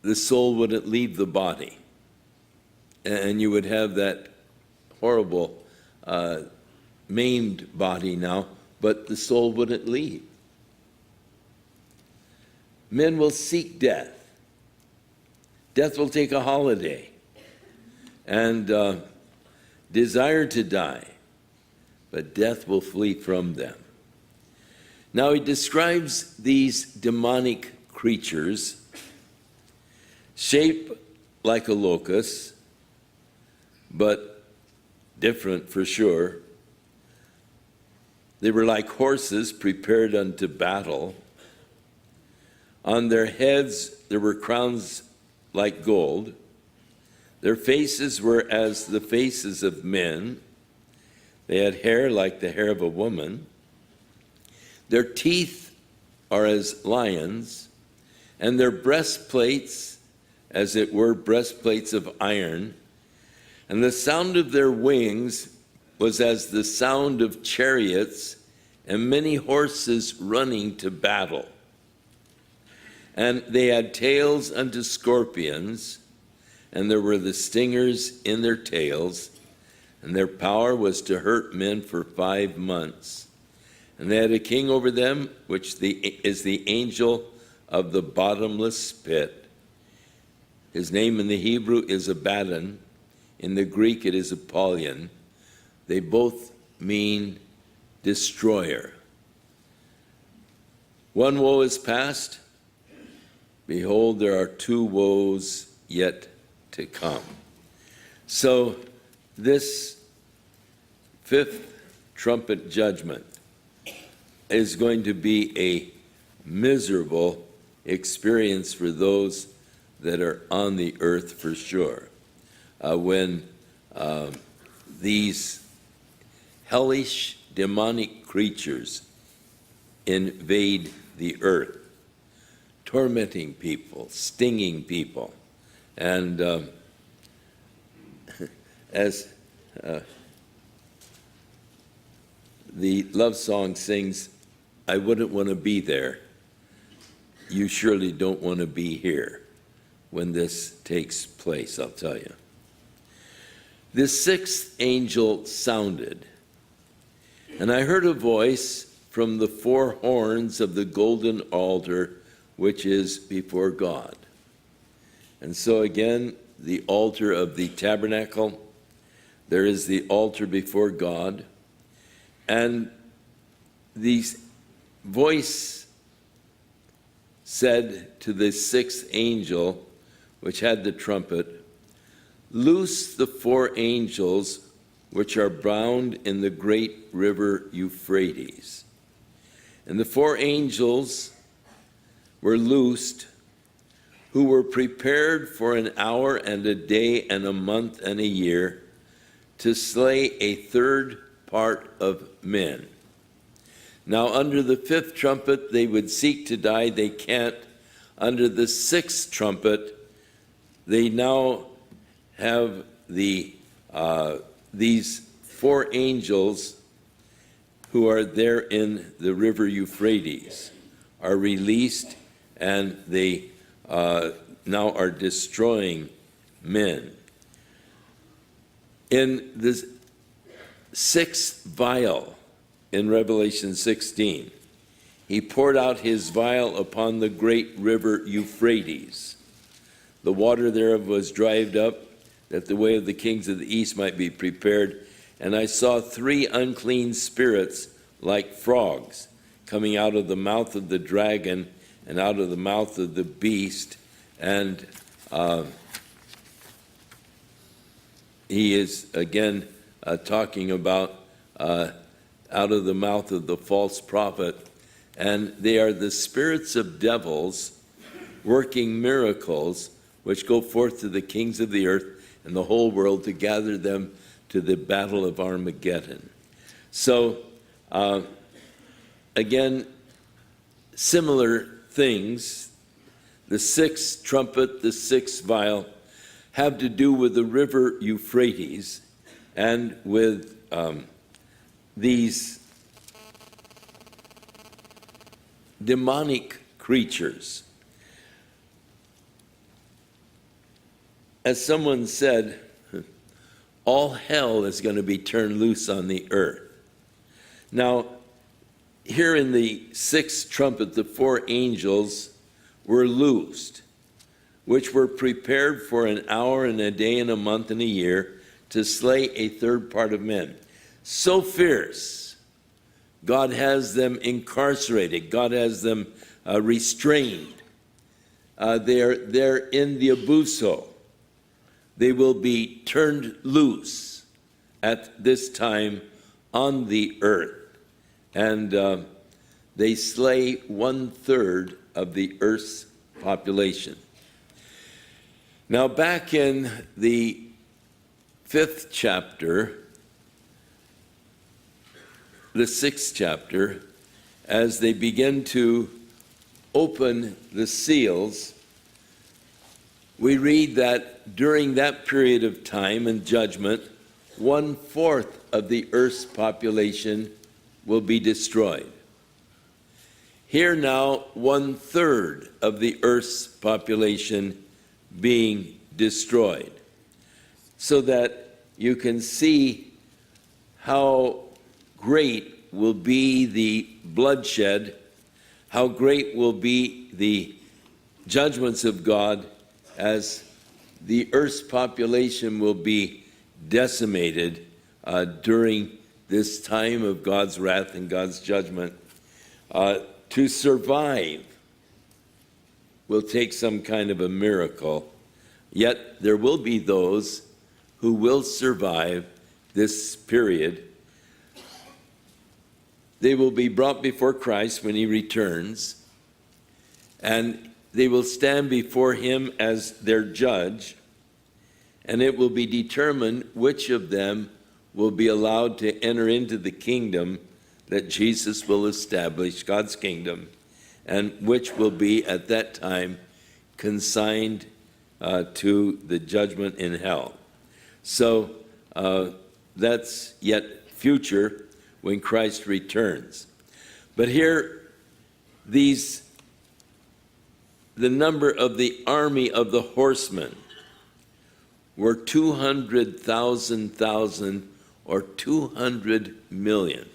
the soul wouldn't leave the body. And you would have that horrible maimed body now, but the soul wouldn't leave. Men will seek death. Death will take a holiday and desire to die, but death will flee from them. Now he describes these demonic creatures shaped like a locust, but different for sure. They were like horses prepared unto battle. On their heads there were crowns like gold. Their faces were as the faces of men. They had hair like the hair of a woman. Their teeth are as lions, and their breastplates, as it were, breastplates of iron. And the sound of their wings was as the sound of chariots and many horses running to battle. And they had tails unto scorpions, and there were the stingers in their tails, and their power was to hurt men for 5 months. And they had a king over them, which is the angel of the bottomless pit. His name in the Hebrew is Abaddon. In the Greek it is Apollyon. They both mean destroyer. One woe is past. Behold, there are 2 woes yet to come. So this 5th trumpet judgment is going to be a miserable experience for those that are on the earth for sure. When these hellish demonic creatures invade the earth, tormenting people, stinging people. And as the love song sings, I wouldn't want to be there. You surely don't want to be here when this takes place, I'll tell you. The 6th angel sounded, and I heard a voice from the 4 horns of the golden altar which is before God. And so again, the altar of the tabernacle, there is the altar before God, and the voice said to the 6th angel, which had the trumpet, loose the 4 angels which are bound in the great river Euphrates. And the 4 angels were loosed, who were prepared for an hour and a day and a month and a year to slay a 1/3 part of men. Now under the 5th trumpet they would seek to die, they can't. Under the 6th trumpet they now have these 4 angels who are there in the river Euphrates are released, and they now are destroying men. In the 6th vial in Revelation 16, he poured out his vial upon the great river Euphrates. The water thereof was dried up, that the way of the kings of the east might be prepared. And I saw 3 unclean spirits like frogs coming out of the mouth of the dragon and out of the mouth of the beast. And he is again talking about out of the mouth of the false prophet. And they are the spirits of devils working miracles, which go forth to the kings of the earth and the whole world to gather them to the battle of Armageddon. So, again, similar things. The 6th trumpet, the 6th vial, have to do with the river Euphrates and with these demonic creatures. as someone said, all hell is going to be turned loose on the earth. Now, here in the sixth trumpet, the four angels were loosed, which were prepared for an hour and a day and a month and a year to slay a third part of men. So fierce, God has them incarcerated. God has them restrained. They're in the abuso. They will be turned loose at this time on the earth. And they slay 1/3 of the earth's population. Now, back in the 5th chapter, the 6th chapter, as they begin to open the seals, we read that during that period of time and judgment, 1/4 of the earth's population will be destroyed. Here now, 1/3 of the earth's population being destroyed, so that you can see how great will be the bloodshed, how great will be the judgments of God as the earth's population will be decimated during this time of God's wrath and God's judgment. To survive will take some kind of a miracle, yet there will be those who will survive this period. They will be brought before Christ when he returns, and they will stand before him as their judge, and it will be determined which of them will be allowed to enter into the kingdom that Jesus will establish, God's kingdom, and which will be at that time consigned to the judgment in hell. So that's yet future when Christ returns. But here, the number of the army of the horsemen were 200,000 or 200 million.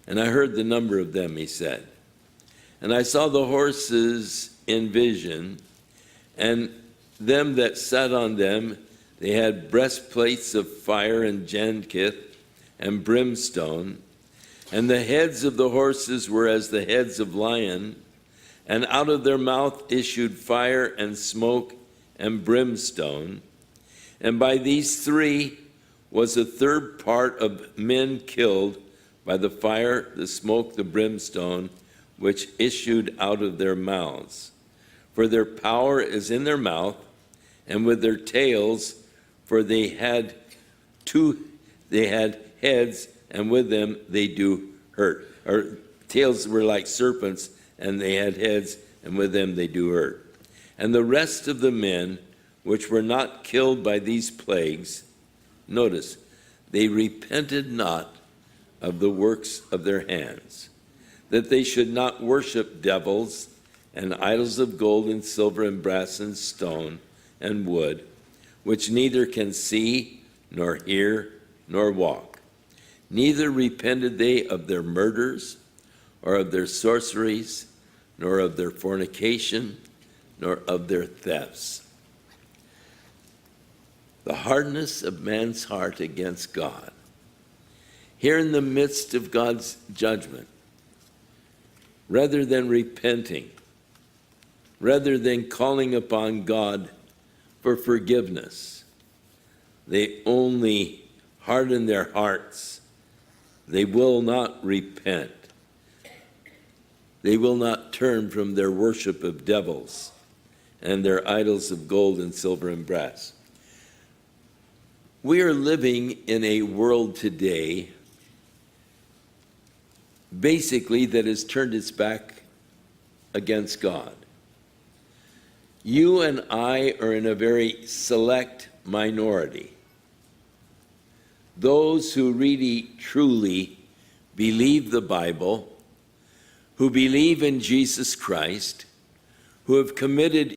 And I heard the number of them, he said. And I saw the horses in vision, and them that sat on them, they had breastplates of fire and janketh and brimstone, and the heads of the horses were as the heads of lion, and out of their mouth issued fire and smoke and brimstone. And by these three was a third part of men killed by the fire, the smoke, the brimstone, which issued out of their mouths. For their power is in their mouth, and with their tails, for they had heads, and with them they do hurt. Or tails were like serpents, and they had heads, and with them they do hurt. And the rest of the men which were not killed by these plagues, notice, they repented not of the works of their hands, that they should not worship devils and idols of gold and silver and brass and stone and wood, which neither can see, nor hear, nor walk. Neither repented they of their murders, or of their sorceries, nor of their fornication, nor of their thefts. The hardness of man's heart against God. Here in the midst of God's judgment, rather than repenting, rather than calling upon God for forgiveness, they only harden their hearts. They will not repent. They will not turn from their worship of devils and their idols of gold and silver and brass. We are living in a world today, basically, that has turned its back against God. You and I are in a very select minority. Those who really, truly believe the Bible, who believe in Jesus Christ, who have committed